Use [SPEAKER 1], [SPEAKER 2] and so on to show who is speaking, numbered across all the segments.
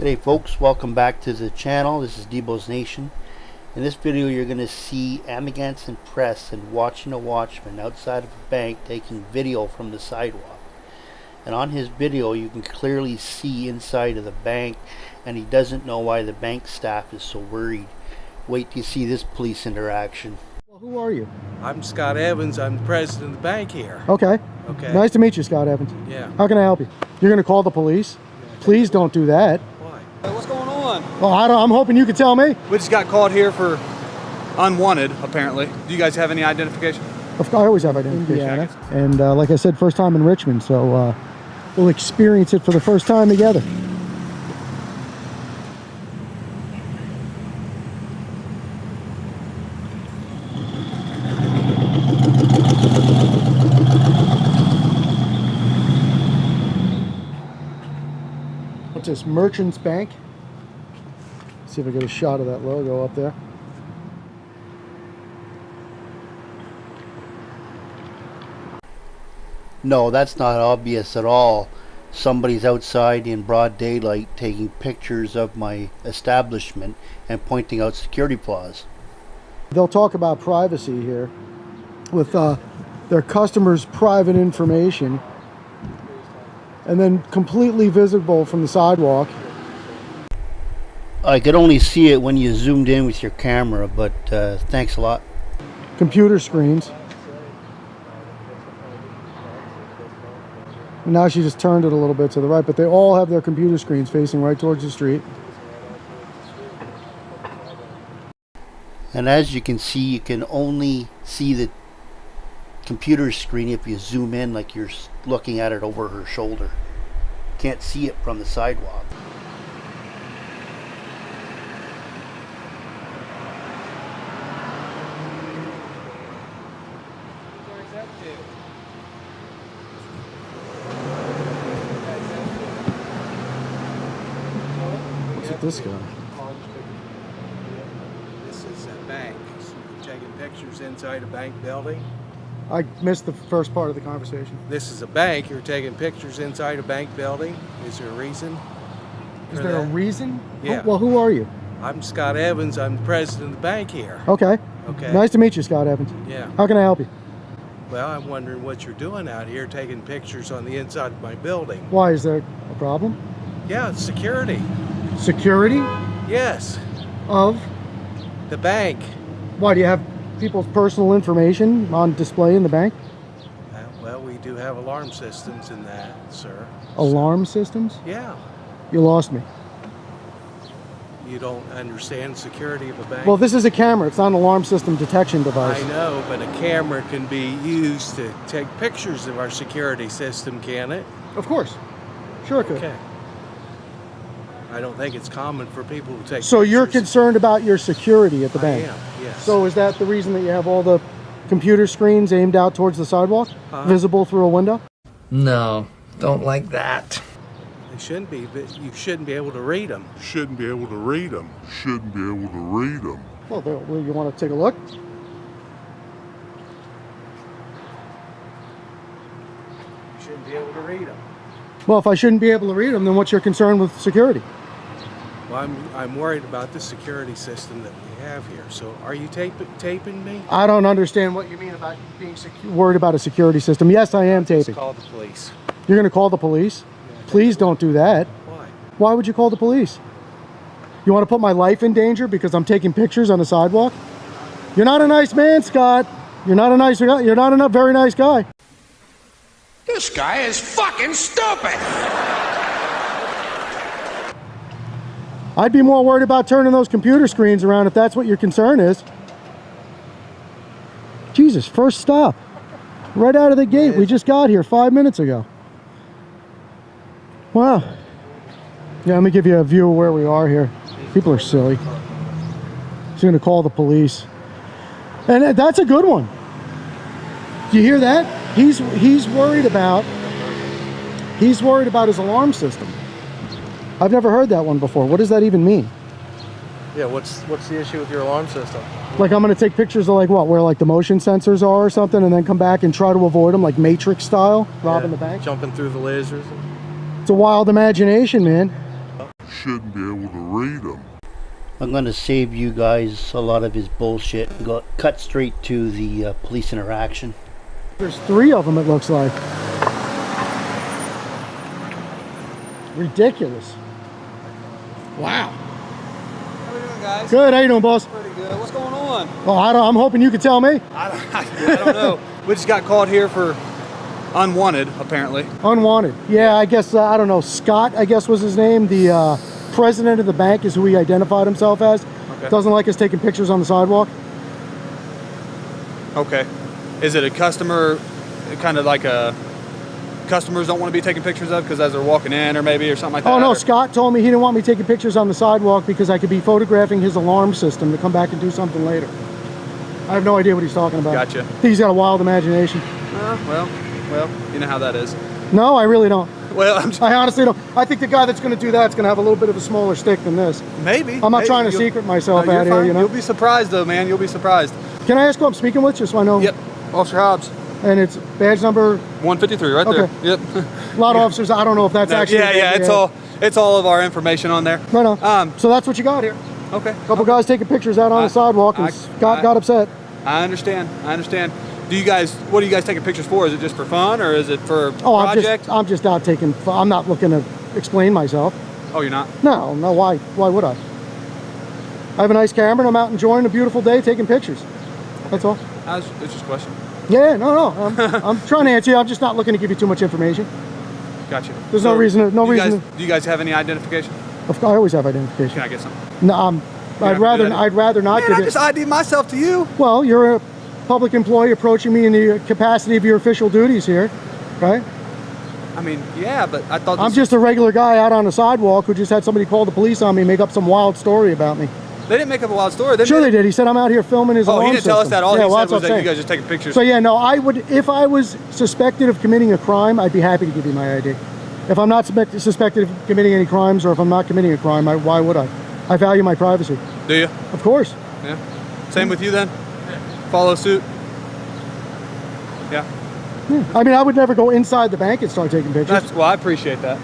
[SPEAKER 1] G'day folks, welcome back to the channel. This is Debo's Nation. In this video you're going to see Amagansett Press and watching a watchman outside of a bank taking video from the sidewalk. And on his video you can clearly see inside of the bank, and he doesn't know why the bank staff is so worried. Wait till you see this police interaction.
[SPEAKER 2] Well, who are you?
[SPEAKER 3] I'm Scott Evans. I'm the president of the bank here.
[SPEAKER 2] Okay.
[SPEAKER 3] Okay.
[SPEAKER 2] Nice to meet you, Scott Evans.
[SPEAKER 3] Yeah.
[SPEAKER 2] How can I help you? You're going to call the police? Please don't do that.
[SPEAKER 3] Why?
[SPEAKER 4] Hey, what's going on?
[SPEAKER 2] Well, I'm hoping you could tell me.
[SPEAKER 4] We just got called here for unwanted, apparently. Do you guys have any identification?
[SPEAKER 2] I always have identification. And like I said, first time in Richmond, so we'll experience it for the first time together. What's this, Merchants Bank? See if I get a shot of that logo up there.
[SPEAKER 1] No, that's not obvious at all. Somebody's outside in broad daylight taking pictures of my establishment and pointing out security flaws.
[SPEAKER 2] They'll talk about privacy here with their customers' private information, and then completely visible from the sidewalk.
[SPEAKER 1] I could only see it when you zoomed in with your camera, but thanks a lot.
[SPEAKER 2] Computer screens. And now she just turned it a little bit to the right, but they all have their computer screens facing right towards the street.
[SPEAKER 1] And as you can see, you can only see the computer screen if you zoom in like you're looking at it over her shoulder. Can't see it from the sidewalk.
[SPEAKER 2] What's with this guy?
[SPEAKER 3] This is a bank. So you're taking pictures inside a bank building.
[SPEAKER 2] I missed the first part of the conversation.
[SPEAKER 3] This is a bank. You're taking pictures inside a bank building. Is there a reason?
[SPEAKER 2] Is
[SPEAKER 3] for
[SPEAKER 2] there a
[SPEAKER 3] that?
[SPEAKER 2] reason?
[SPEAKER 3] Yeah.
[SPEAKER 2] Well, who are you?
[SPEAKER 3] I'm Scott Evans. I'm the president of the bank here.
[SPEAKER 2] Okay.
[SPEAKER 3] Okay.
[SPEAKER 2] Nice to meet you, Scott Evans.
[SPEAKER 3] Yeah.
[SPEAKER 2] How can I help you?
[SPEAKER 3] Well, I'm wondering what you're doing out here taking pictures on the inside of my building.
[SPEAKER 2] Why, is there a problem?
[SPEAKER 3] Yeah, it's security.
[SPEAKER 2] Security
[SPEAKER 3] Yes.
[SPEAKER 2] of?
[SPEAKER 3] The bank.
[SPEAKER 2] Why, do you have people's personal information on display in the bank?
[SPEAKER 3] Well, we do have alarm systems in that, sir.
[SPEAKER 2] Alarm systems?
[SPEAKER 3] Yeah.
[SPEAKER 2] You lost me.
[SPEAKER 3] You don't understand security of a bank?
[SPEAKER 2] Well, this is a camera. It's not an alarm system detection device.
[SPEAKER 3] I know, but a camera can be used to take pictures of our security system, can it?
[SPEAKER 2] Of course. Sure it could.
[SPEAKER 3] Okay. I don't think it's common for people to take
[SPEAKER 2] So you're
[SPEAKER 3] pictures.
[SPEAKER 2] concerned about your security at the
[SPEAKER 3] I
[SPEAKER 2] bank?
[SPEAKER 3] am, yes.
[SPEAKER 2] So is that the reason that you have all the computer screens aimed out towards the sidewalk? Visible through a window?
[SPEAKER 5] No, don't like that.
[SPEAKER 3] They shouldn't be, but you shouldn't be able to read them.
[SPEAKER 6] Shouldn't be able to read them. Shouldn't be able to read them.
[SPEAKER 2] Well, you want to take a look?
[SPEAKER 3] You shouldn't be able to read them.
[SPEAKER 2] Well, if I shouldn't be able to read them, then what's your concern with security?
[SPEAKER 3] Well, I'm worried about the security system that we have here. So are you taping me?
[SPEAKER 2] I don't understand what you mean about being worried about a security system. Yes, I am taping.
[SPEAKER 3] Call the police.
[SPEAKER 2] You're going to call the police? Please don't do that.
[SPEAKER 3] Why?
[SPEAKER 2] Why would you call the police? You want to put my life in danger because I'm taking pictures on the sidewalk? You're not a nice man, Scott. You're not a nice guy. You're not a very nice guy.
[SPEAKER 7] This guy is fucking stupid!
[SPEAKER 2] I'd be more worried about turning those computer screens around if that's what your concern is. Jesus, first stop. Right out of the gate. We just got here 5 minutes ago. Wow. Yeah, let me give you a view of where we are here. People are silly. He's going to call the police. And that's a good one. Do you hear that? He's worried about his alarm system. I've never heard that one before. What does that even mean?
[SPEAKER 3] Yeah, what's the issue with your alarm system?
[SPEAKER 2] Like I'm going to take pictures of like what, where like the motion sensors are or something, and then come back and try to avoid them like Matrix style, robbing the bank?
[SPEAKER 3] Jumping through the lasers.
[SPEAKER 2] It's a wild imagination, man.
[SPEAKER 6] shouldn't be able to read them.
[SPEAKER 1] I'm going to save you guys a lot of his bullshit and cut straight to the police interaction.
[SPEAKER 2] There's 3 of them, it looks like. Ridiculous. Wow.
[SPEAKER 4] How we doing, guys?
[SPEAKER 2] Good, how you doing, boss?
[SPEAKER 4] Pretty good. What's going on?
[SPEAKER 2] Oh, I'm hoping you can tell me.
[SPEAKER 4] I don't know. We just got called here for unwanted, apparently.
[SPEAKER 2] Unwanted. Yeah, I guess, I don't know, Scott, I guess was his name. The president of the bank is who he identified himself as.
[SPEAKER 4] Okay.
[SPEAKER 2] Doesn't like us taking pictures on the sidewalk.
[SPEAKER 4] Okay. Is it a customer, kind of like a customers don't want to be taking pictures of because as they're walking in or maybe or something like that?
[SPEAKER 2] Oh, no,
[SPEAKER 4] or-
[SPEAKER 2] Scott told me he didn't want me taking pictures on the sidewalk because I could be photographing his alarm system to come back and do something later. I have no idea what he's talking about.
[SPEAKER 4] Gotcha.
[SPEAKER 2] I think he's got a wild imagination.
[SPEAKER 4] Well, you know how that is.
[SPEAKER 2] No, I really don't.
[SPEAKER 4] Well,
[SPEAKER 2] I honestly don't. I think the guy that's going to do that's going to have a little bit of a smaller stick than this.
[SPEAKER 4] maybe.
[SPEAKER 2] I'm not
[SPEAKER 4] maybe.
[SPEAKER 2] trying to
[SPEAKER 4] You'll-
[SPEAKER 2] secret myself
[SPEAKER 4] No, you're
[SPEAKER 2] out here,
[SPEAKER 4] fine.
[SPEAKER 2] you know.
[SPEAKER 4] You'll be surprised though, man. You'll be surprised.
[SPEAKER 2] Can I ask who I'm speaking with, just so I know?
[SPEAKER 4] Yep. Officer Hobbs,
[SPEAKER 2] And it's badge number.
[SPEAKER 4] 153, right
[SPEAKER 2] Okay.
[SPEAKER 4] there. Yep.
[SPEAKER 2] A lot of officers. I don't know if that's actually.
[SPEAKER 4] It's all of our information on there.
[SPEAKER 2] No. So that's what you got here.
[SPEAKER 4] Okay.
[SPEAKER 2] A couple guys taking pictures out on the sidewalk, and Scott got upset.
[SPEAKER 4] I understand. What are you guys taking pictures for? Is it just for fun or is it for
[SPEAKER 2] Oh,
[SPEAKER 4] project?
[SPEAKER 2] I'm just out taking. I'm not looking to explain myself.
[SPEAKER 4] Oh, you're not?
[SPEAKER 2] No. Why would I? I have a nice camera, and I'm out enjoying a beautiful day taking pictures. That's all.
[SPEAKER 4] It's just a question.
[SPEAKER 2] Yeah, no. I'm trying to answer you. I'm just not looking to give you too much information.
[SPEAKER 4] Gotcha.
[SPEAKER 2] There's no reason. No reason.
[SPEAKER 4] Do you guys have any identification?
[SPEAKER 2] I always have identification.
[SPEAKER 4] Can I get some?
[SPEAKER 2] No,
[SPEAKER 4] have
[SPEAKER 2] I'd
[SPEAKER 4] to
[SPEAKER 2] rather.
[SPEAKER 4] do that?
[SPEAKER 2] I'd rather not
[SPEAKER 4] Man,
[SPEAKER 2] give
[SPEAKER 4] I
[SPEAKER 2] it.
[SPEAKER 4] just ID'd myself to you.
[SPEAKER 2] Well, you're a public employee approaching me in the capacity of your official duties here, right?
[SPEAKER 4] I mean, yeah, but I thought
[SPEAKER 2] I'm just a regular guy out on the sidewalk who just had somebody call the police on me and make up some wild story about me.
[SPEAKER 4] They didn't make up a wild story.
[SPEAKER 2] Sure they did. He said I'm out here filming his
[SPEAKER 4] Oh,
[SPEAKER 2] alarm
[SPEAKER 4] he didn't tell us
[SPEAKER 2] system.
[SPEAKER 4] that. All
[SPEAKER 2] Yeah,
[SPEAKER 4] he
[SPEAKER 2] well,
[SPEAKER 4] said
[SPEAKER 2] that's
[SPEAKER 4] was
[SPEAKER 2] what
[SPEAKER 4] that
[SPEAKER 2] I'm
[SPEAKER 4] you
[SPEAKER 2] saying.
[SPEAKER 4] guys just taking pictures.
[SPEAKER 2] So yeah, no, I would, if I was suspected of committing a crime, I'd be happy to give you my ID. If I'm not suspected of committing any crimes, or if I'm not committing a crime, why would I? I value my privacy.
[SPEAKER 4] Do you?
[SPEAKER 2] Of course.
[SPEAKER 4] Yeah. Same with you then? Follow suit? Yeah.
[SPEAKER 2] I mean, I would never go inside the bank and start taking pictures.
[SPEAKER 4] Well, I appreciate that.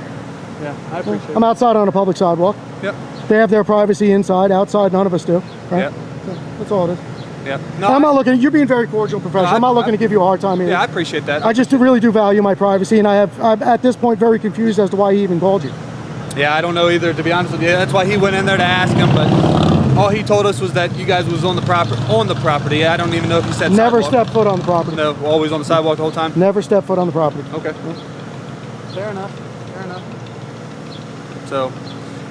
[SPEAKER 4] Yeah, I appreciate it.
[SPEAKER 2] I'm outside on a public sidewalk.
[SPEAKER 4] Yep.
[SPEAKER 2] They have their privacy inside. Outside, none of us do. Right?
[SPEAKER 4] Yep.
[SPEAKER 2] So that's all it is.
[SPEAKER 4] Yep.
[SPEAKER 2] And I'm not looking. You're being very cordial, and professional. I'm not looking to give you a hard time either.
[SPEAKER 4] Yeah, I appreciate that.
[SPEAKER 2] I just really do value my privacy, and I'm at this point very confused as to why he even called you.
[SPEAKER 4] Yeah, I don't know either, to be honest with you. That's why he went in there to ask him, but all he told us was that you guys was on the property. I don't even know if he said
[SPEAKER 2] Never
[SPEAKER 4] sidewalk.
[SPEAKER 2] step foot on the property.
[SPEAKER 4] No, always on the sidewalk the whole time?
[SPEAKER 2] Never step foot on the property.
[SPEAKER 4] Okay. Fair enough. So,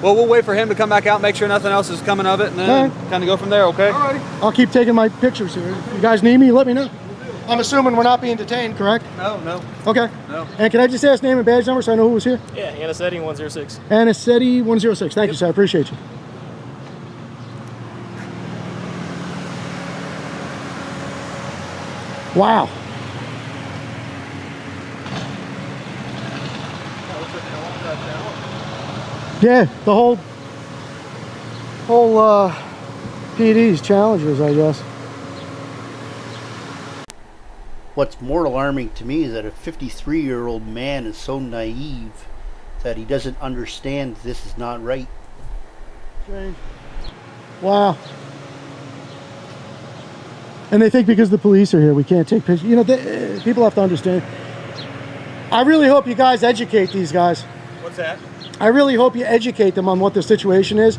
[SPEAKER 4] well, we'll wait for him to come back out, make sure nothing else is coming of it, and then
[SPEAKER 2] All right.
[SPEAKER 4] kind of go from there, okay?
[SPEAKER 2] Alrighty. I'll keep taking my pictures here. If you guys need me, let me know. I'm assuming we're not being detained, correct?
[SPEAKER 4] No.
[SPEAKER 2] Okay.
[SPEAKER 4] No.
[SPEAKER 2] And can I just ask name and badge number so I know who was here?
[SPEAKER 8] Yeah, Anasetti 106.
[SPEAKER 2] Anasetti 106. Thank you, sir. I appreciate you. Wow. Yeah, the whole PD's challenges, I guess.
[SPEAKER 1] What's more alarming to me is that a 53-year-old man is so naive that he doesn't understand this is not right.
[SPEAKER 2] Strange. Wow. And they think because the police are here, we can't take pictures. You know, people have to understand. I really hope you guys educate these guys.
[SPEAKER 4] What's that?
[SPEAKER 2] I really hope you educate them on what the situation is,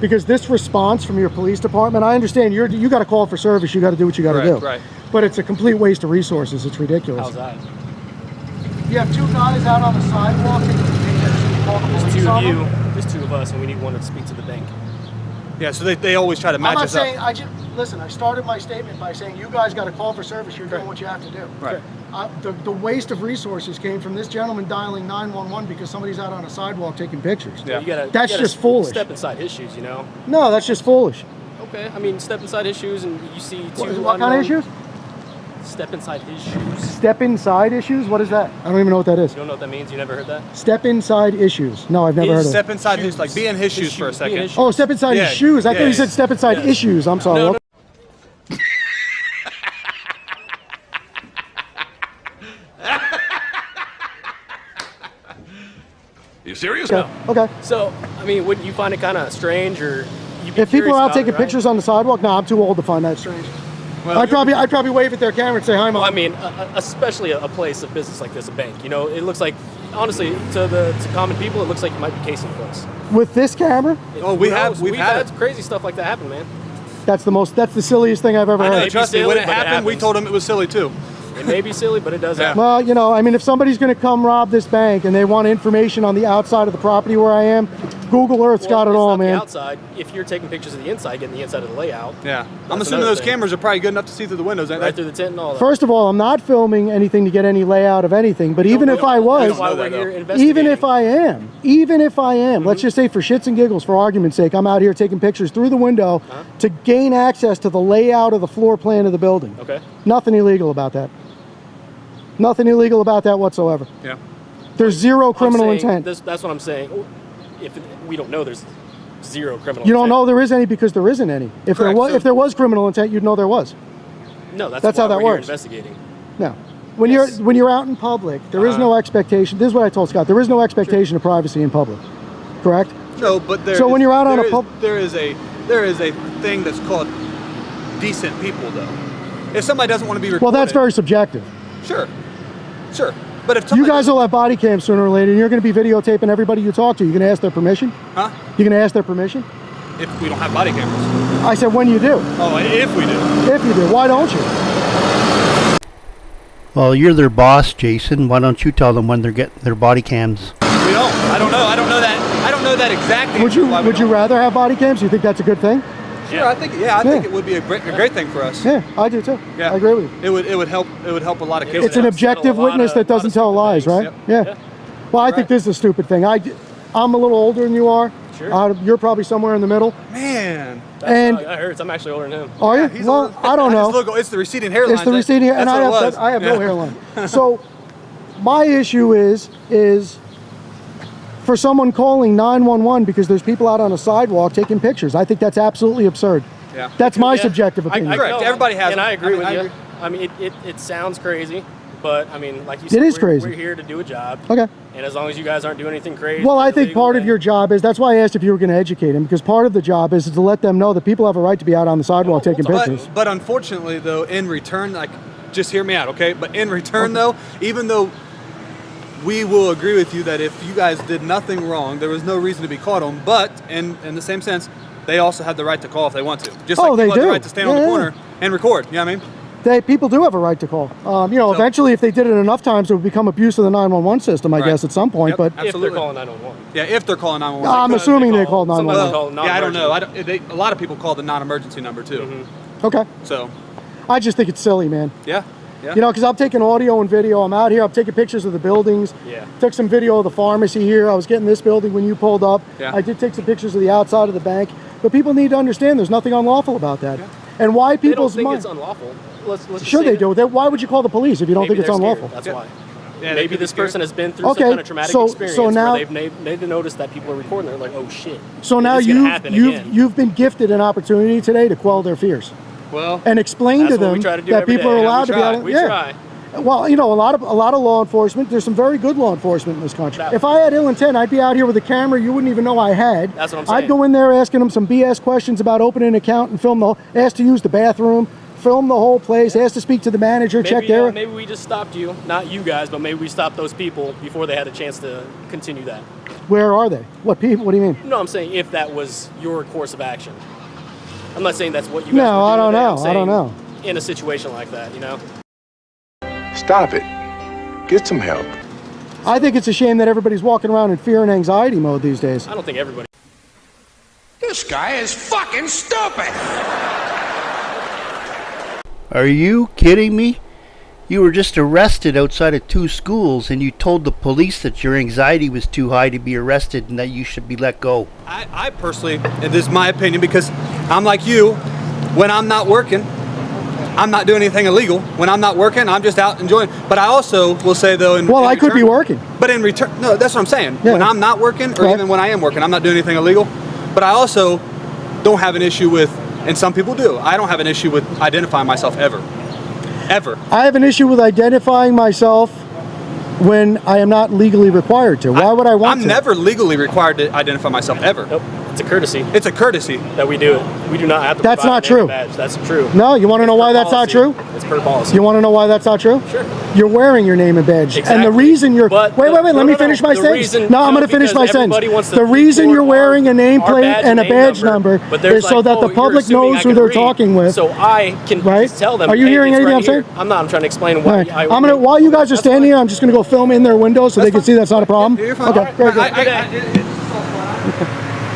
[SPEAKER 2] because this response from your police department, I understand you got to call for service, you got to do what you got to do.
[SPEAKER 4] Right.
[SPEAKER 2] But it's a complete waste of resources. It's ridiculous.
[SPEAKER 8] How's that?
[SPEAKER 2] You have two guys out on the sidewalk.
[SPEAKER 8] There's two of you. There's two of us, and we need one to speak to the bank.
[SPEAKER 4] Yeah, so they always try to
[SPEAKER 2] I'm
[SPEAKER 4] match
[SPEAKER 2] not
[SPEAKER 4] us
[SPEAKER 2] saying.
[SPEAKER 4] up.
[SPEAKER 2] Listen. I started my statement by saying you guys got to call for service. You're doing what you have to do.
[SPEAKER 4] Right.
[SPEAKER 2] The waste of resources came from this gentleman dialing 911 because somebody's out on a sidewalk taking pictures.
[SPEAKER 4] Yeah.
[SPEAKER 2] That's just foolish.
[SPEAKER 8] Step inside his shoes, you know.
[SPEAKER 2] No, that's just foolish.
[SPEAKER 8] Okay, I mean, step inside his shoes, and you see two.
[SPEAKER 2] What kind of issues?
[SPEAKER 8] Step inside his shoes.
[SPEAKER 2] Step inside issues? What is that? I don't even know what that is.
[SPEAKER 8] You don't know what that means? You never heard that?
[SPEAKER 2] Step inside issues. No, I've never heard of it.
[SPEAKER 4] Step inside his, like, be in his shoes for a
[SPEAKER 8] Be in
[SPEAKER 4] second.
[SPEAKER 8] his shoes.
[SPEAKER 2] Oh, step inside his shoes. I thought you said step inside
[SPEAKER 8] Yeah.
[SPEAKER 2] issues. I'm sorry.
[SPEAKER 8] No, no.
[SPEAKER 7] You serious?
[SPEAKER 2] Okay. Okay.
[SPEAKER 8] So, I mean, wouldn't you find it kind of strange, or you'd be
[SPEAKER 2] If people
[SPEAKER 8] curious
[SPEAKER 2] are out
[SPEAKER 8] about it,
[SPEAKER 2] taking
[SPEAKER 8] right?
[SPEAKER 2] pictures on the sidewalk, no, I'm too old to find that strange.
[SPEAKER 4] Well,
[SPEAKER 2] I'd probably wave at their camera and say hi, Mom.
[SPEAKER 8] Well, I mean, especially a place of business like this, a bank. You know, it looks like, honestly, to common people, it looks like you might be casing close.
[SPEAKER 2] With this camera,
[SPEAKER 4] Oh, we've had
[SPEAKER 8] crazy stuff like that happen, man.
[SPEAKER 2] that's the silliest thing I've ever
[SPEAKER 4] I know,
[SPEAKER 2] heard.
[SPEAKER 8] Maybe
[SPEAKER 4] trust me, when
[SPEAKER 8] silly,
[SPEAKER 4] it
[SPEAKER 8] but it
[SPEAKER 4] happened, we
[SPEAKER 8] happens.
[SPEAKER 4] told him it was silly too.
[SPEAKER 8] It may be silly, but it does
[SPEAKER 4] Yeah.
[SPEAKER 8] happen.
[SPEAKER 2] Well, you know, I mean, if somebody's going to come rob this bank and they want information on the outside of the property where I am, Google Earth's got it
[SPEAKER 8] it's
[SPEAKER 2] all,
[SPEAKER 8] not the
[SPEAKER 2] man.
[SPEAKER 8] outside. If you're taking pictures of the inside, getting the inside of the layout,
[SPEAKER 4] Yeah. I'm
[SPEAKER 8] That's
[SPEAKER 4] assuming
[SPEAKER 8] another
[SPEAKER 4] those
[SPEAKER 8] thing.
[SPEAKER 4] cameras are probably good enough to see through the windows, ain't
[SPEAKER 8] right
[SPEAKER 4] they?
[SPEAKER 8] through the tent and all that.
[SPEAKER 2] First of all, I'm not filming anything to get any layout of anything, but even if I was,
[SPEAKER 8] That's why
[SPEAKER 4] know
[SPEAKER 8] we're
[SPEAKER 4] that,
[SPEAKER 8] here
[SPEAKER 4] though.
[SPEAKER 8] investigating.
[SPEAKER 2] even if I am, let's just say for shits and giggles, for argument's sake, I'm out here taking pictures through the window to gain access to the layout of the floor plan of the building.
[SPEAKER 8] Okay.
[SPEAKER 2] Nothing illegal about that. Nothing illegal about that whatsoever.
[SPEAKER 4] Yeah.
[SPEAKER 2] There's zero criminal
[SPEAKER 8] I'm saying
[SPEAKER 2] intent.
[SPEAKER 8] that's what I'm saying. If we don't know, there's zero criminal.
[SPEAKER 2] You don't
[SPEAKER 8] intent.
[SPEAKER 2] know there is any because there isn't any. If
[SPEAKER 4] Correct, so-
[SPEAKER 2] if there was criminal intent, you'd know there was.
[SPEAKER 8] No, that's
[SPEAKER 2] That's
[SPEAKER 8] why
[SPEAKER 2] how that
[SPEAKER 8] we're here
[SPEAKER 2] works.
[SPEAKER 8] investigating.
[SPEAKER 2] No. When
[SPEAKER 8] Yes.
[SPEAKER 2] you're out in public, there is no expectation. This is what I told Scott. There is no expectation of privacy in public. Correct?
[SPEAKER 4] No, but there.
[SPEAKER 2] So when you're out on
[SPEAKER 4] there
[SPEAKER 2] a
[SPEAKER 4] is-
[SPEAKER 2] pub-
[SPEAKER 4] there is a thing that's called decent people, though. If somebody doesn't want to be recorded,
[SPEAKER 2] Well, that's very subjective.
[SPEAKER 4] sure. But if
[SPEAKER 2] You
[SPEAKER 4] somebody
[SPEAKER 2] guys will have body cams sooner or later, and you're going to be videotaping everybody you talk to. You're going to ask their permission?
[SPEAKER 4] huh?
[SPEAKER 2] You're going to ask their permission?
[SPEAKER 4] If we don't have body cameras.
[SPEAKER 2] I said when you do.
[SPEAKER 4] Oh, if we do.
[SPEAKER 2] If you do. Why don't you?
[SPEAKER 1] Well, you're their boss, Jason. Why don't you tell them when they're getting their body cams?
[SPEAKER 4] We don't. I don't know. I don't know that exactly.
[SPEAKER 2] Would you rather have body cams? You think that's a good thing?
[SPEAKER 4] Sure. I think it would be a great thing for us.
[SPEAKER 2] Yeah, I do too.
[SPEAKER 4] Yeah.
[SPEAKER 2] I agree with you.
[SPEAKER 4] It would help a lot of cases.
[SPEAKER 2] It's an
[SPEAKER 8] upset a
[SPEAKER 2] objective
[SPEAKER 8] lot
[SPEAKER 2] witness
[SPEAKER 8] of-
[SPEAKER 2] that doesn't
[SPEAKER 8] lot of
[SPEAKER 2] tell
[SPEAKER 8] stupid
[SPEAKER 2] lies,
[SPEAKER 8] things.
[SPEAKER 2] right?
[SPEAKER 4] Yep.
[SPEAKER 2] Yeah. Well, I think this is a stupid thing. I'm a little older than you are.
[SPEAKER 8] Sure.
[SPEAKER 2] You're probably somewhere in the middle.
[SPEAKER 4] Man.
[SPEAKER 2] And
[SPEAKER 8] That hurts. I'm actually older than him.
[SPEAKER 2] are you?
[SPEAKER 4] He's
[SPEAKER 2] Well,
[SPEAKER 4] older.
[SPEAKER 2] I don't
[SPEAKER 4] His
[SPEAKER 2] know.
[SPEAKER 4] logo, it's the receding hairline.
[SPEAKER 2] It's the receding hair, and
[SPEAKER 4] That's what it was.
[SPEAKER 2] I have no
[SPEAKER 4] Yeah.
[SPEAKER 2] hairline. So my issue is for someone calling 911 because there's people out on a sidewalk taking pictures. I think that's absolutely absurd.
[SPEAKER 4] Yeah.
[SPEAKER 2] That's my
[SPEAKER 8] Yeah.
[SPEAKER 2] subjective opinion.
[SPEAKER 4] Correct. Everybody has
[SPEAKER 8] and
[SPEAKER 4] them.
[SPEAKER 8] I agree
[SPEAKER 4] I
[SPEAKER 8] with you.
[SPEAKER 4] agree.
[SPEAKER 8] I mean, it sounds crazy, but I mean, like you said,
[SPEAKER 2] It is
[SPEAKER 8] we're,
[SPEAKER 2] crazy.
[SPEAKER 8] We're here to do a job,
[SPEAKER 2] Okay.
[SPEAKER 8] and as long as you guys aren't doing anything crazy.
[SPEAKER 2] Well, I
[SPEAKER 8] or
[SPEAKER 2] think
[SPEAKER 8] illegal,
[SPEAKER 2] part of
[SPEAKER 8] then-
[SPEAKER 2] your job is, that's why I asked if you were going to educate them, because part of the job is to let them know that people have a right to be out on the sidewalk
[SPEAKER 8] Well,
[SPEAKER 2] taking
[SPEAKER 8] we'll talk
[SPEAKER 2] pictures.
[SPEAKER 4] But unfortunately, though, in return, like, just hear me out, okay? But in return, though, even though we will agree with you that if you guys did nothing wrong, there was no reason to be caught on. But in the same sense, they also have the right to call if they want to. Just like
[SPEAKER 2] Oh, they
[SPEAKER 4] people have
[SPEAKER 2] do.
[SPEAKER 4] the right to stand on
[SPEAKER 2] Yeah,
[SPEAKER 4] the
[SPEAKER 2] yeah.
[SPEAKER 4] corner and record. You know what I mean?
[SPEAKER 2] People do have a right to call.
[SPEAKER 4] So-
[SPEAKER 2] Eventually, if they did it enough times, it would become abuse of the 911 system, I
[SPEAKER 4] Right.
[SPEAKER 2] guess, at some point.
[SPEAKER 4] Yep.
[SPEAKER 2] But
[SPEAKER 8] If
[SPEAKER 4] Absolutely.
[SPEAKER 8] they're calling 911.
[SPEAKER 4] Yeah, if they're calling 911.
[SPEAKER 2] I'm
[SPEAKER 8] Because
[SPEAKER 2] assuming they
[SPEAKER 8] call-
[SPEAKER 2] called
[SPEAKER 8] somebody
[SPEAKER 2] 911.
[SPEAKER 8] called
[SPEAKER 4] yeah, I don't know.
[SPEAKER 8] non-emergency.
[SPEAKER 4] A lot of people call the non-emergency number too.
[SPEAKER 8] Mm-hmm.
[SPEAKER 2] Okay.
[SPEAKER 4] So,
[SPEAKER 2] I just think it's silly, man.
[SPEAKER 4] yeah.
[SPEAKER 2] You know, because I'm taking audio and video. I'm out here. I'm taking pictures of the buildings.
[SPEAKER 8] Yeah.
[SPEAKER 2] Took some video of the pharmacy here. I was getting this building when you pulled up.
[SPEAKER 4] Yeah.
[SPEAKER 2] I did take some pictures of the outside of the bank. But people need to understand there's nothing unlawful about that. And why
[SPEAKER 8] They don't
[SPEAKER 2] people's
[SPEAKER 8] think
[SPEAKER 2] mind.
[SPEAKER 8] it's unlawful. Let's just
[SPEAKER 2] Sure
[SPEAKER 8] say
[SPEAKER 2] they
[SPEAKER 8] that
[SPEAKER 2] do. Why would you call the police if you don't
[SPEAKER 8] maybe
[SPEAKER 2] think it's
[SPEAKER 8] they're scared.
[SPEAKER 2] unlawful?
[SPEAKER 8] That's
[SPEAKER 4] Yeah.
[SPEAKER 8] why.
[SPEAKER 4] Yeah, they
[SPEAKER 8] Maybe
[SPEAKER 4] could be
[SPEAKER 8] this
[SPEAKER 4] scared.
[SPEAKER 8] person has been through
[SPEAKER 2] Okay,
[SPEAKER 8] some kind of traumatic
[SPEAKER 2] so
[SPEAKER 8] experience
[SPEAKER 2] now-
[SPEAKER 8] where they've noticed that people are recording. They're like, oh shit.
[SPEAKER 2] So now
[SPEAKER 8] It's gonna happen again.
[SPEAKER 2] you've been gifted an opportunity today to quell their fears
[SPEAKER 4] Well,
[SPEAKER 2] and explain
[SPEAKER 8] That's
[SPEAKER 2] to
[SPEAKER 8] what we
[SPEAKER 2] them
[SPEAKER 8] try to do
[SPEAKER 2] that
[SPEAKER 8] every
[SPEAKER 2] people
[SPEAKER 8] day.
[SPEAKER 2] are
[SPEAKER 8] Yeah,
[SPEAKER 2] allowed
[SPEAKER 8] we
[SPEAKER 2] to be
[SPEAKER 8] try.
[SPEAKER 2] out.
[SPEAKER 8] We
[SPEAKER 2] yeah.
[SPEAKER 8] try.
[SPEAKER 2] Well, you know, a lot of law enforcement. There's some very good law enforcement in this country.
[SPEAKER 8] That-
[SPEAKER 2] If I had ill intent, I'd be out here with a camera you wouldn't even know I had.
[SPEAKER 8] That's what I'm
[SPEAKER 2] I'd
[SPEAKER 8] saying.
[SPEAKER 2] go in there asking them some BS questions about opening an account and ask to use the bathroom, film the whole place, ask to speak to the manager, check their.
[SPEAKER 8] Maybe we just stopped you, not you guys, but maybe we stopped those people before they had a chance to continue that.
[SPEAKER 2] Where are they? What people? What do you mean?
[SPEAKER 8] No, I'm saying if that was your course of action. I'm not saying that's what you guys
[SPEAKER 2] No,
[SPEAKER 8] were doing
[SPEAKER 2] I don't
[SPEAKER 8] today.
[SPEAKER 2] know.
[SPEAKER 8] I'm
[SPEAKER 2] I don't
[SPEAKER 8] saying
[SPEAKER 2] know.
[SPEAKER 8] In a situation like that, you know?
[SPEAKER 7] Stop it. Get some help.
[SPEAKER 2] I think it's a shame that everybody's walking around in fear and anxiety mode these days.
[SPEAKER 8] I don't think everybody.
[SPEAKER 7] This guy is fucking stupid.
[SPEAKER 1] Are you kidding me? You were just arrested outside of 2 schools and you told the police that your anxiety was too high to be arrested and that you should be let go.
[SPEAKER 4] I personally, and this is my opinion, because I'm like you, when I'm not working, I'm not doing anything illegal. When I'm not working, I'm just out enjoying. But I also will say though,
[SPEAKER 2] I could be working.
[SPEAKER 4] But in return, no, that's what I'm saying.
[SPEAKER 2] Yeah.
[SPEAKER 4] When I'm not working, or
[SPEAKER 2] Right.
[SPEAKER 4] even when I am working, I'm not doing anything illegal. But I also don't have an issue with, and some people do, I don't have an issue with identifying myself ever. Ever.
[SPEAKER 2] I have an issue with identifying myself when I am not legally required to? Why would I want
[SPEAKER 4] I'm
[SPEAKER 2] to?
[SPEAKER 4] never legally required to identify myself ever.
[SPEAKER 8] Nope. It's a courtesy
[SPEAKER 4] It's a courtesy.
[SPEAKER 8] that we do it. We do not have to.
[SPEAKER 2] That's
[SPEAKER 8] provide
[SPEAKER 2] not
[SPEAKER 8] a name
[SPEAKER 2] true.
[SPEAKER 8] and badge. That's true.
[SPEAKER 2] No, you want to know
[SPEAKER 8] It's
[SPEAKER 2] why
[SPEAKER 8] per
[SPEAKER 2] that's not
[SPEAKER 8] policy.
[SPEAKER 2] true?
[SPEAKER 8] It's per policy.
[SPEAKER 2] You want to know why that's not true?
[SPEAKER 8] Sure.
[SPEAKER 2] You're wearing your name and badge. And the
[SPEAKER 8] Exactly.
[SPEAKER 2] reason you're...
[SPEAKER 8] But
[SPEAKER 2] wait,
[SPEAKER 8] the-
[SPEAKER 2] let
[SPEAKER 8] no,
[SPEAKER 2] me
[SPEAKER 8] no,
[SPEAKER 2] finish
[SPEAKER 8] no.
[SPEAKER 2] my
[SPEAKER 8] The
[SPEAKER 2] sentence.
[SPEAKER 8] reason-
[SPEAKER 2] No, I'm
[SPEAKER 8] no,
[SPEAKER 2] going to finish my
[SPEAKER 8] because everybody wants
[SPEAKER 2] sentence.
[SPEAKER 8] to
[SPEAKER 2] The reason you're
[SPEAKER 8] report
[SPEAKER 2] wearing a
[SPEAKER 8] our
[SPEAKER 2] nameplate
[SPEAKER 8] badge
[SPEAKER 2] and a
[SPEAKER 8] name
[SPEAKER 2] badge number
[SPEAKER 8] but there's
[SPEAKER 2] is so
[SPEAKER 8] like,
[SPEAKER 2] that the
[SPEAKER 8] oh, you're
[SPEAKER 2] public
[SPEAKER 8] assuming
[SPEAKER 2] knows
[SPEAKER 8] I
[SPEAKER 2] who
[SPEAKER 8] can
[SPEAKER 2] they're
[SPEAKER 8] read.
[SPEAKER 2] talking with.
[SPEAKER 8] So I can
[SPEAKER 2] Right?
[SPEAKER 8] just tell them.
[SPEAKER 2] Are you
[SPEAKER 8] hey,
[SPEAKER 2] hearing
[SPEAKER 8] it's
[SPEAKER 2] anything
[SPEAKER 8] right
[SPEAKER 2] I'm saying?
[SPEAKER 8] here. I'm not. I'm trying to explain
[SPEAKER 2] All
[SPEAKER 8] why.
[SPEAKER 2] right. I'm gonna, while you guys are standing here, I'm just going to go film in their windows so they can see that's not a problem.
[SPEAKER 4] You're fine.
[SPEAKER 2] Okay, very good.
[SPEAKER 4] I-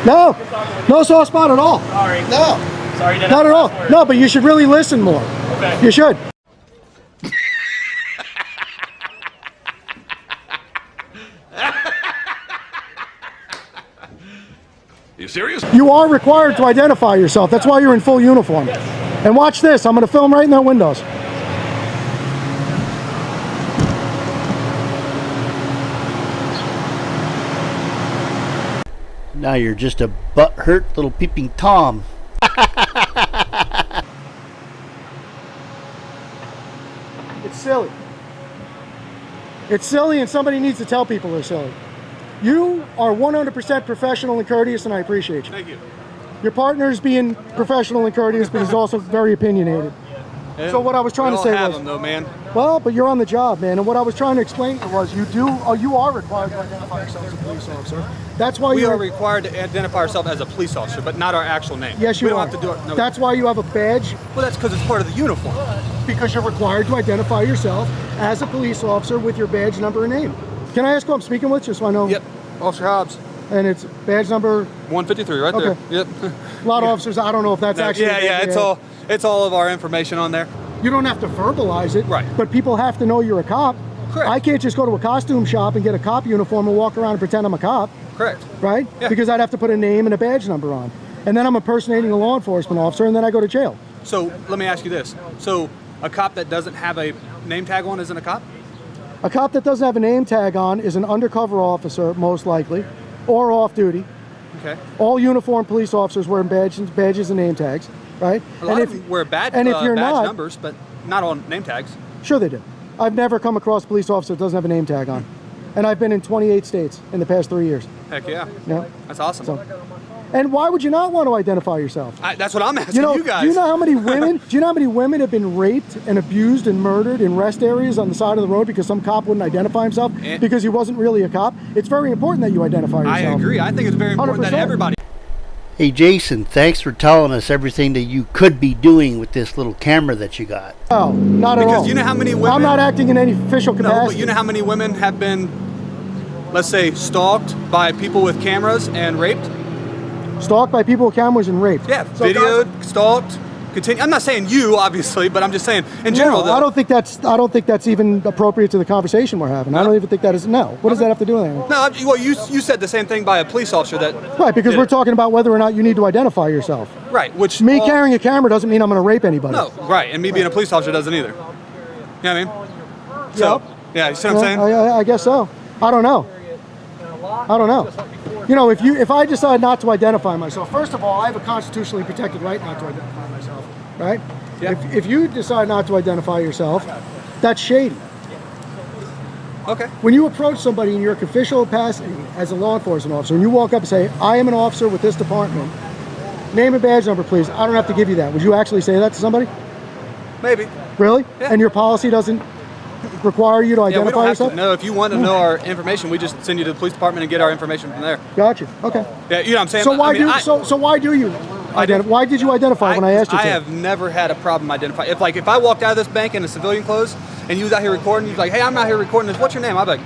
[SPEAKER 2] No, no soft spot at all.
[SPEAKER 8] Sorry.
[SPEAKER 2] No,
[SPEAKER 8] Sorry. You didn't
[SPEAKER 2] not
[SPEAKER 8] have
[SPEAKER 2] at
[SPEAKER 8] to
[SPEAKER 2] all.
[SPEAKER 8] ask for it.
[SPEAKER 2] No, but you should really listen more.
[SPEAKER 8] Okay.
[SPEAKER 2] You should.
[SPEAKER 7] You serious?
[SPEAKER 2] You are required to identify yourself. That's why you're in full uniform. And watch this. I'm going to film right in their windows.
[SPEAKER 1] Now you're just a butthurt little peeping Tom.
[SPEAKER 2] It's silly. It's silly, and somebody needs to tell people they're silly. You are 100% professional and courteous, and I appreciate you.
[SPEAKER 4] Thank you.
[SPEAKER 2] Your partner's being professional and courteous, but he's also very opinionated. So what I was trying
[SPEAKER 4] we
[SPEAKER 2] to
[SPEAKER 4] all
[SPEAKER 2] say
[SPEAKER 4] have
[SPEAKER 2] was,
[SPEAKER 4] them though, man.
[SPEAKER 2] well, but you're on the job, man. And what I was trying to explain to you was, you are required to identify yourself as a police officer. That's why
[SPEAKER 4] We
[SPEAKER 2] you're
[SPEAKER 4] are required to identify ourselves as a police officer, but not our actual name.
[SPEAKER 2] Yes, you
[SPEAKER 4] we don't
[SPEAKER 2] are.
[SPEAKER 4] have to do it. No,
[SPEAKER 2] That's why you have a badge,
[SPEAKER 4] well, that's because it's part of the uniform.
[SPEAKER 2] because you're required to identify yourself as a police officer with your badge number and name. Can I ask who I'm speaking with, just so I know?
[SPEAKER 4] Yep. Officer Hobbs,
[SPEAKER 2] And it's badge number.
[SPEAKER 4] 153, right
[SPEAKER 2] Okay.
[SPEAKER 4] there. Yep.
[SPEAKER 2] A lot of officers, I don't know if that's actually.
[SPEAKER 4] yeah. It's all of our information on there.
[SPEAKER 2] You don't have to verbalize it,
[SPEAKER 4] Right.
[SPEAKER 2] But people have to know you're a cop.
[SPEAKER 4] Correct.
[SPEAKER 2] I can't just go to a costume shop and get a cop uniform and walk around and pretend I'm a cop,
[SPEAKER 4] Correct.
[SPEAKER 2] right?
[SPEAKER 4] Yeah.
[SPEAKER 2] Because I'd have to put a name and a badge number on. And then I'm impersonating a law enforcement officer, and then I go to jail.
[SPEAKER 4] So let me ask you this: so a cop that doesn't have a name tag on isn't a cop?
[SPEAKER 2] A cop that doesn't have a name tag on is an undercover officer, most likely, or off duty.
[SPEAKER 4] Okay.
[SPEAKER 2] All uniformed police officers wear badges and name tags, right?
[SPEAKER 4] A lot of them wear badge
[SPEAKER 2] you're
[SPEAKER 4] badge
[SPEAKER 2] not,
[SPEAKER 4] numbers, but not on name tags.
[SPEAKER 2] sure they do. I've never come across a police officer that doesn't have a name tag on. And I've been in 28 states in the past 3 years.
[SPEAKER 4] Heck yeah.
[SPEAKER 2] Yeah.
[SPEAKER 4] That's awesome.
[SPEAKER 2] So, and why would you not want to identify yourself?
[SPEAKER 4] That's what I'm asking you guys.
[SPEAKER 2] Do you know how many women? Do you know how many women have been raped and abused and murdered in rest areas on the side of the road because some cop wouldn't identify himself
[SPEAKER 4] And-
[SPEAKER 2] because he wasn't really a cop? It's very important that you identify yourself.
[SPEAKER 4] I agree. I think it's very important that
[SPEAKER 2] 100%.
[SPEAKER 4] everybody.
[SPEAKER 1] Hey Jason, thanks for telling us everything that you could be doing with this little camera that you got.
[SPEAKER 2] No, not at all.
[SPEAKER 4] Because you know how many women.
[SPEAKER 2] I'm not acting in any official
[SPEAKER 4] No,
[SPEAKER 2] capacity.
[SPEAKER 4] but you know how many women have been, let's say, stalked by people with cameras and raped?
[SPEAKER 2] Stalked by people with cameras and raped.
[SPEAKER 4] Yeah,
[SPEAKER 2] So
[SPEAKER 4] videoed, stalked, continue. I'm not saying you, obviously, but I'm just saying in general.
[SPEAKER 2] No, I don't think that's even appropriate to the conversation we're having. I don't even think that is. No. What does that have to do with anything?
[SPEAKER 4] No, well, you said the same thing by a police officer that.
[SPEAKER 2] Right, because
[SPEAKER 4] did
[SPEAKER 2] we're
[SPEAKER 4] it.
[SPEAKER 2] talking about whether or not you need to identify yourself.
[SPEAKER 4] Right, which.
[SPEAKER 2] Me
[SPEAKER 4] all-
[SPEAKER 2] carrying a camera doesn't mean I'm going to rape anybody.
[SPEAKER 4] No, right, and me being a police officer doesn't either. You know what I mean? So,
[SPEAKER 2] Yep.
[SPEAKER 4] yeah, you see what I'm saying?
[SPEAKER 2] I guess so. I don't know. I don't know. You know, if I decide not to identify myself, first of all, I have a constitutionally protected right not to identify myself, right?
[SPEAKER 4] Yeah.
[SPEAKER 2] If you decide not to identify yourself, that's shady.
[SPEAKER 4] Okay.
[SPEAKER 2] When you approach somebody in your official capacity as a law enforcement officer, and you walk up and say, "I am an officer with this department. Name and badge number, please." I don't have to give you that. Would you actually say that to somebody?
[SPEAKER 4] Maybe.
[SPEAKER 2] Really?
[SPEAKER 4] Yeah.
[SPEAKER 2] And your policy doesn't require you to
[SPEAKER 4] Yeah, we
[SPEAKER 2] identify
[SPEAKER 4] don't have
[SPEAKER 2] yourself?
[SPEAKER 4] to know. If you want to know our information, we just send you to the police department and get our information from there.
[SPEAKER 2] Gotcha. Okay.
[SPEAKER 4] Yeah, you know what I'm saying?
[SPEAKER 2] So why
[SPEAKER 4] I mean,
[SPEAKER 2] why do you why did you identify when I asked you to?
[SPEAKER 4] I have never had a problem identifying. If I walked out of this bank in a civilian clothes and you was out here recording, you'd be like, "Hey, I'm out here recording this. What's your name?" I'd be like,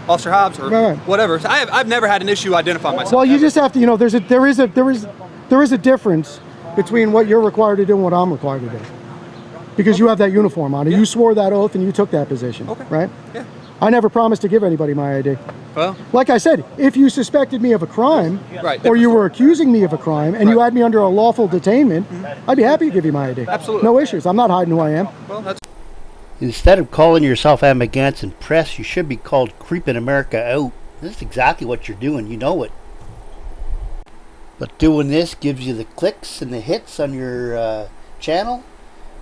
[SPEAKER 4] "Officer Hobbs," or
[SPEAKER 2] Right.
[SPEAKER 4] whatever. So I've never had an issue identifying myself.
[SPEAKER 2] Well, you
[SPEAKER 4] ever.
[SPEAKER 2] just have to, there is a difference between what you're required to do and what I'm required to do. Because you have that uniform on. You swore that oath and you took that position,
[SPEAKER 4] Okay.
[SPEAKER 2] right?
[SPEAKER 4] Yeah.
[SPEAKER 2] I never promised to give anybody my ID.
[SPEAKER 4] Well,
[SPEAKER 2] Like I said, if you suspected me of a crime,
[SPEAKER 4] Right,
[SPEAKER 2] or you
[SPEAKER 4] different
[SPEAKER 2] were accusing me of a crime, and you
[SPEAKER 4] Right.
[SPEAKER 2] had me under a lawful detainment, I'd be happy to give you my ID.
[SPEAKER 4] Absolutely.
[SPEAKER 2] No issues. I'm not hiding who I am.
[SPEAKER 4] well, that's
[SPEAKER 1] Instead of calling yourself Amagansett Press, you should be called Creeping America Out. This is exactly what you're doing. You know it. But doing this gives you the clicks and the hits on your channel,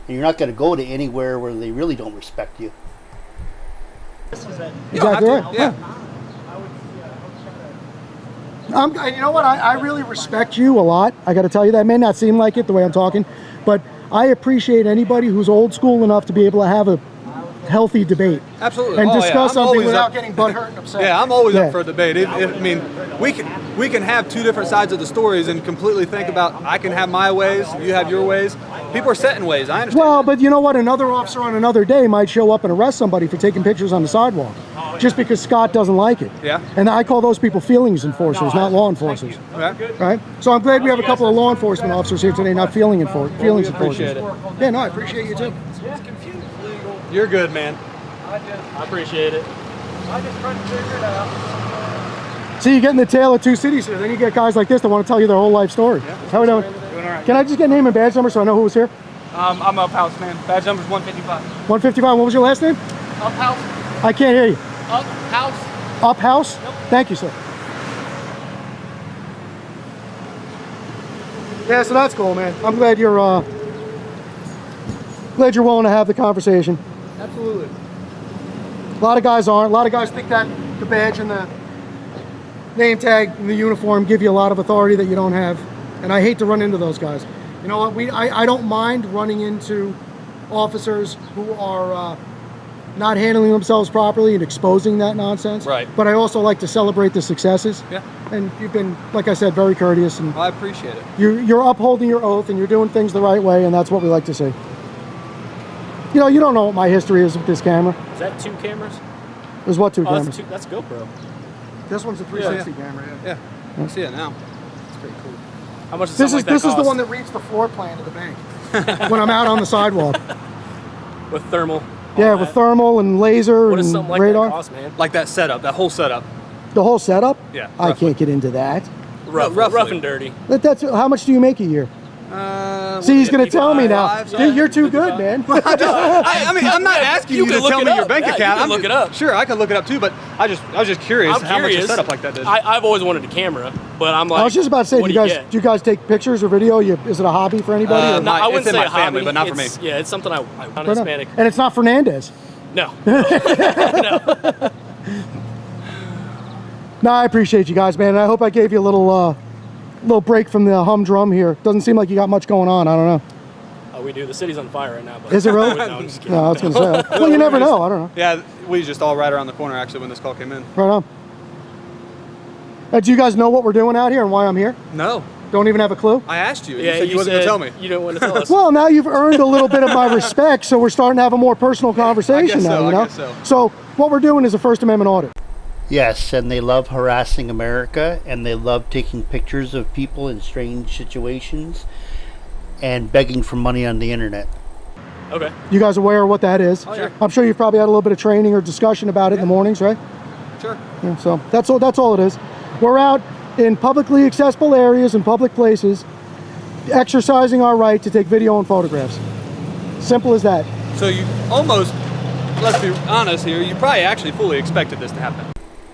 [SPEAKER 1] and you're not going to go to anywhere where they really don't respect you.
[SPEAKER 2] Exactly right.
[SPEAKER 4] Yeah.
[SPEAKER 2] You know what? I really respect you a lot. I got to tell you that. It may not seem like it the way I'm talking, but I appreciate anybody who's old school enough to be able to have a healthy debate
[SPEAKER 4] Absolutely.
[SPEAKER 2] and
[SPEAKER 4] Oh, yeah.
[SPEAKER 2] discuss
[SPEAKER 4] I'm
[SPEAKER 2] something
[SPEAKER 4] always
[SPEAKER 2] without
[SPEAKER 4] up-
[SPEAKER 2] getting butthurt and upset.
[SPEAKER 4] Yeah, I'm always
[SPEAKER 2] Yeah.
[SPEAKER 4] up for a debate. I mean, we can have two different sides of the stories and completely think about. I can have my ways, you have your ways. People are set in ways. I understand.
[SPEAKER 2] Well, but you know what? Another officer on another day might show up and arrest somebody for taking pictures on the sidewalk, just because Scott doesn't like it.
[SPEAKER 4] Yeah.
[SPEAKER 2] And I call those people feelings enforcers, not law enforcers.
[SPEAKER 4] Okay.
[SPEAKER 2] Right? So I'm glad we have a couple of law enforcement officers here today, not feelings enforcers.
[SPEAKER 4] Appreciate it.
[SPEAKER 2] Yeah, no, I appreciate you too.
[SPEAKER 4] You're good, man.
[SPEAKER 8] I appreciate it.
[SPEAKER 2] See, you get in the tale of two cities here. Then you get guys like this that want to tell you their whole life story. How we doing?
[SPEAKER 9] Doing all right.
[SPEAKER 2] Can I just get name and badge number so I know who was here?
[SPEAKER 9] I'm up house, man. Badge number's 155.
[SPEAKER 2] 155. What was your last name?
[SPEAKER 9] Up house.
[SPEAKER 2] I can't hear you.
[SPEAKER 9] Up house.
[SPEAKER 2] Up house? Thank you, sir. Yeah, so that's cool, man. I'm glad you're willing to have the conversation.
[SPEAKER 4] Absolutely.
[SPEAKER 2] A lot of guys aren't. A lot of guys think that the badge and the name tag and the uniform give you a lot of authority that you don't have. And I hate to run into those guys. You know what? I don't mind running into officers who are not handling themselves properly and exposing that nonsense.
[SPEAKER 4] Right.
[SPEAKER 2] But I also like to celebrate the successes.
[SPEAKER 4] Yeah.
[SPEAKER 2] And you've been, like I said, very courteous, and
[SPEAKER 4] I appreciate it.
[SPEAKER 2] you're upholding your oath and you're doing things the right way, and that's what we like to see. You know, you don't know what my history is with this camera.
[SPEAKER 8] Is that 2 cameras?
[SPEAKER 2] There's what, 2
[SPEAKER 8] Oh,
[SPEAKER 2] cameras?
[SPEAKER 8] that's GoPro.
[SPEAKER 2] This one's a 360 camera. Yeah.
[SPEAKER 4] Yeah. I see it now. It's pretty cool.
[SPEAKER 8] How much does
[SPEAKER 2] This
[SPEAKER 8] something
[SPEAKER 2] is
[SPEAKER 8] like that
[SPEAKER 2] this is the
[SPEAKER 8] cost?
[SPEAKER 2] one that reads the floor plan of the bank when I'm out on the sidewalk.
[SPEAKER 8] With thermal.
[SPEAKER 2] Yeah,
[SPEAKER 8] all
[SPEAKER 2] with
[SPEAKER 8] that.
[SPEAKER 2] thermal and laser
[SPEAKER 8] What does
[SPEAKER 2] and
[SPEAKER 8] something like
[SPEAKER 2] radar.
[SPEAKER 8] that cost, man?
[SPEAKER 4] Like that setup, that whole setup.
[SPEAKER 2] The whole setup.
[SPEAKER 4] Yeah,
[SPEAKER 2] I
[SPEAKER 4] roughly.
[SPEAKER 2] can't get into that.
[SPEAKER 8] Rough,
[SPEAKER 4] roughly.
[SPEAKER 8] rough and dirty.
[SPEAKER 2] That's how much do you make a year? See, he's gonna tell me now.
[SPEAKER 4] 55,
[SPEAKER 2] Dude, you're too good, man.
[SPEAKER 4] I mean, I'm not asking you,
[SPEAKER 8] You
[SPEAKER 4] to
[SPEAKER 8] can look
[SPEAKER 4] tell
[SPEAKER 8] it
[SPEAKER 4] me your
[SPEAKER 8] up.
[SPEAKER 4] bank
[SPEAKER 8] Yeah, you
[SPEAKER 4] account.
[SPEAKER 8] can
[SPEAKER 4] I'm
[SPEAKER 8] look it up.
[SPEAKER 4] Sure, I can look it up too, but I was just curious
[SPEAKER 8] I'm
[SPEAKER 4] how much a
[SPEAKER 8] curious.
[SPEAKER 4] setup like that is.
[SPEAKER 8] I've always wanted a camera, but I'm like,
[SPEAKER 2] I was just about to say,
[SPEAKER 8] what
[SPEAKER 2] do
[SPEAKER 8] do
[SPEAKER 2] you
[SPEAKER 8] get?
[SPEAKER 2] guys take pictures or video? Is it a hobby for anybody? or-
[SPEAKER 8] No, I wouldn't
[SPEAKER 4] it's in
[SPEAKER 8] say
[SPEAKER 4] my
[SPEAKER 8] a hobby.
[SPEAKER 4] family, but not for me.
[SPEAKER 8] Yeah, it's something I'm
[SPEAKER 2] Right on.
[SPEAKER 8] Hispanic.
[SPEAKER 2] And it's not Fernandez.
[SPEAKER 8] No.
[SPEAKER 2] No, I appreciate you guys, man. And I hope I gave you a little break from the humdrum here. Doesn't seem like you got much going on. I don't know.
[SPEAKER 8] Oh, we do. The city's on fire right now. But
[SPEAKER 2] Is it really?
[SPEAKER 8] No, I'm just kidding.
[SPEAKER 2] No, I was gonna say. Well, you never know. I don't know.
[SPEAKER 4] Yeah, we just all right around the corner actually when this call came in.
[SPEAKER 2] Right on. Do you guys know what we're doing out here and why I'm here?
[SPEAKER 4] No,
[SPEAKER 2] Don't even have a clue?
[SPEAKER 4] I asked you.
[SPEAKER 8] Yeah,
[SPEAKER 4] you said you wasn't gonna tell me.
[SPEAKER 8] You didn't want to tell us.
[SPEAKER 2] Well, now you've earned a little bit of my respect, so we're starting to have a more personal conversation now, you know?
[SPEAKER 4] I guess so.
[SPEAKER 2] So what we're doing is a First Amendment audit.
[SPEAKER 1] Yes, and they love harassing America, and they love taking pictures of people in strange situations and begging for money on the internet.
[SPEAKER 8] Okay.
[SPEAKER 2] You guys aware of what that is?
[SPEAKER 4] Oh, yeah.
[SPEAKER 2] I'm sure you've probably had a little bit of training or discussion about it in the mornings, right?
[SPEAKER 4] Sure.
[SPEAKER 2] Yeah, so that's all it is. We're out in publicly accessible areas and public places exercising our right to take video and photographs. Simple as that.
[SPEAKER 4] So you almost, let's be honest here, you probably actually fully expected this to happen.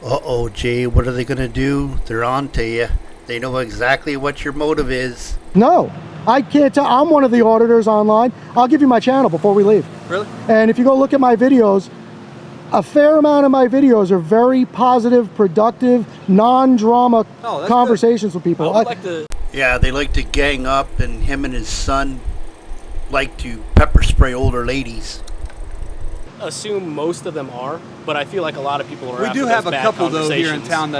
[SPEAKER 1] Uh-oh, Jay, what are they going to do? They're on to you. They know exactly what your motive is.
[SPEAKER 2] No, I can't tell. I'm one of the auditors online. I'll give you my channel before we leave.
[SPEAKER 4] Really?
[SPEAKER 2] And if you go look at my videos, a fair amount of my videos are very positive, productive, non-drama
[SPEAKER 4] Oh, that's
[SPEAKER 2] conversations with
[SPEAKER 8] I
[SPEAKER 2] people.
[SPEAKER 8] would like to.
[SPEAKER 1] Yeah, they like to gang up, and him and his son like to pepper spray older ladies.
[SPEAKER 8] Assume most of them are, but I feel like a lot of people are.
[SPEAKER 4] We
[SPEAKER 8] after
[SPEAKER 4] do
[SPEAKER 8] those
[SPEAKER 4] have a
[SPEAKER 8] bad
[SPEAKER 4] couple though here in
[SPEAKER 8] conversations.
[SPEAKER 4] town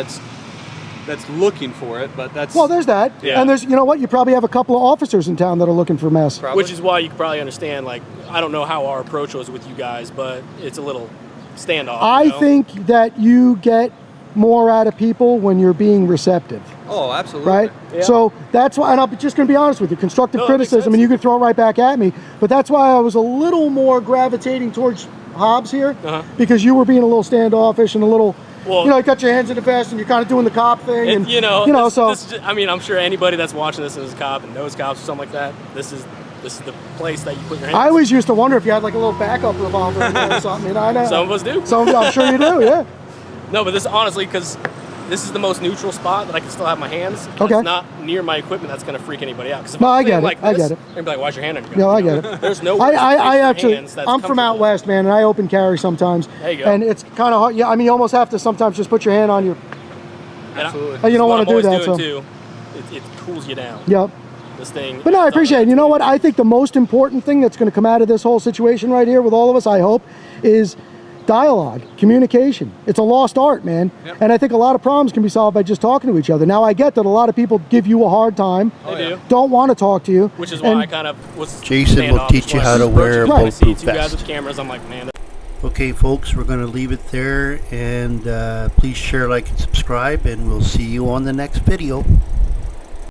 [SPEAKER 4] that's looking for it, but that's
[SPEAKER 2] Well, there's that.
[SPEAKER 8] Yeah.
[SPEAKER 2] And there's, you know what? You probably have a couple of officers in town that are looking for mess.
[SPEAKER 4] probably.
[SPEAKER 8] Which is why you can probably understand. Like, I don't know how our approach was with you guys, but it's a little standoff.
[SPEAKER 2] I
[SPEAKER 8] you know?
[SPEAKER 2] think that you get more out of people when you're being receptive,
[SPEAKER 4] Oh, absolutely.
[SPEAKER 2] right?
[SPEAKER 8] Yeah.
[SPEAKER 2] So that's why, and I'm just going to be honest with you, constructive
[SPEAKER 8] No, it makes
[SPEAKER 2] criticism,
[SPEAKER 8] sense.
[SPEAKER 2] and you can throw it right back at me, but that's why I was a little more gravitating towards Hobbs here,
[SPEAKER 8] Uh-huh.
[SPEAKER 2] because you were being a little standoffish and a little,
[SPEAKER 8] Well-
[SPEAKER 2] you know, you got your hands in the vest and you're kind of doing the cop thing, and
[SPEAKER 8] You know, this,
[SPEAKER 2] so
[SPEAKER 8] this is- I mean, I'm sure anybody that's watching this is a cop and knows cops or something like that. This is the place that you put your hands.
[SPEAKER 2] I always used to wonder if you had like a little backup revolver in there or something. You know, I know.
[SPEAKER 8] Some of us do.
[SPEAKER 2] I'm sure you do, yeah.
[SPEAKER 8] No, but this honestly, because this is the most neutral spot that I can still have my hands.
[SPEAKER 2] Okay.
[SPEAKER 8] It's not near my equipment that's going to freak anybody out. 'Cause if
[SPEAKER 2] No,
[SPEAKER 8] I'm
[SPEAKER 2] I
[SPEAKER 8] playing
[SPEAKER 2] get it.
[SPEAKER 8] like
[SPEAKER 2] I
[SPEAKER 8] this,
[SPEAKER 2] get it.
[SPEAKER 8] they're gonna be like, "Why's your hand on your gun?"
[SPEAKER 2] No, I
[SPEAKER 8] You
[SPEAKER 2] get
[SPEAKER 8] know?
[SPEAKER 2] it.
[SPEAKER 8] There's no.
[SPEAKER 2] I actually,
[SPEAKER 8] hands that's
[SPEAKER 2] I'm from out
[SPEAKER 8] comfortable.
[SPEAKER 2] west, man, and I open carry sometimes.
[SPEAKER 8] There you go.
[SPEAKER 2] And it's kind of hard. Yeah, I mean, you almost have to sometimes just put your hand on your.
[SPEAKER 8] Absolutely.
[SPEAKER 2] You don't
[SPEAKER 8] What
[SPEAKER 2] want to
[SPEAKER 8] I'm
[SPEAKER 2] do
[SPEAKER 8] always
[SPEAKER 2] that,
[SPEAKER 8] doing
[SPEAKER 2] so.
[SPEAKER 8] too. It cools you down.
[SPEAKER 2] Yep.
[SPEAKER 8] This thing.
[SPEAKER 2] But no, I appreciate it. You know what? I think the most important thing that's going to come out of this whole situation right here with all of us, I hope, is dialogue, communication. It's a lost art, man.
[SPEAKER 4] Yep.
[SPEAKER 2] And I think a lot of problems can be solved by just talking to each other. Now, I get that a lot of people give you a hard time,
[SPEAKER 8] They do.
[SPEAKER 2] don't want to talk to you.
[SPEAKER 8] Which is why
[SPEAKER 2] and-
[SPEAKER 8] I kind of was.
[SPEAKER 1] Jason will
[SPEAKER 8] standoffish
[SPEAKER 1] teach you
[SPEAKER 8] when I
[SPEAKER 1] how to
[SPEAKER 8] was
[SPEAKER 1] wear a
[SPEAKER 8] approaching. I see
[SPEAKER 1] bulletproof
[SPEAKER 8] two guys
[SPEAKER 1] vest.
[SPEAKER 8] with cameras. I'm like, man.
[SPEAKER 1] Okay, folks, we're going to leave it there, and please share, like, and subscribe, and we'll see you on the next video.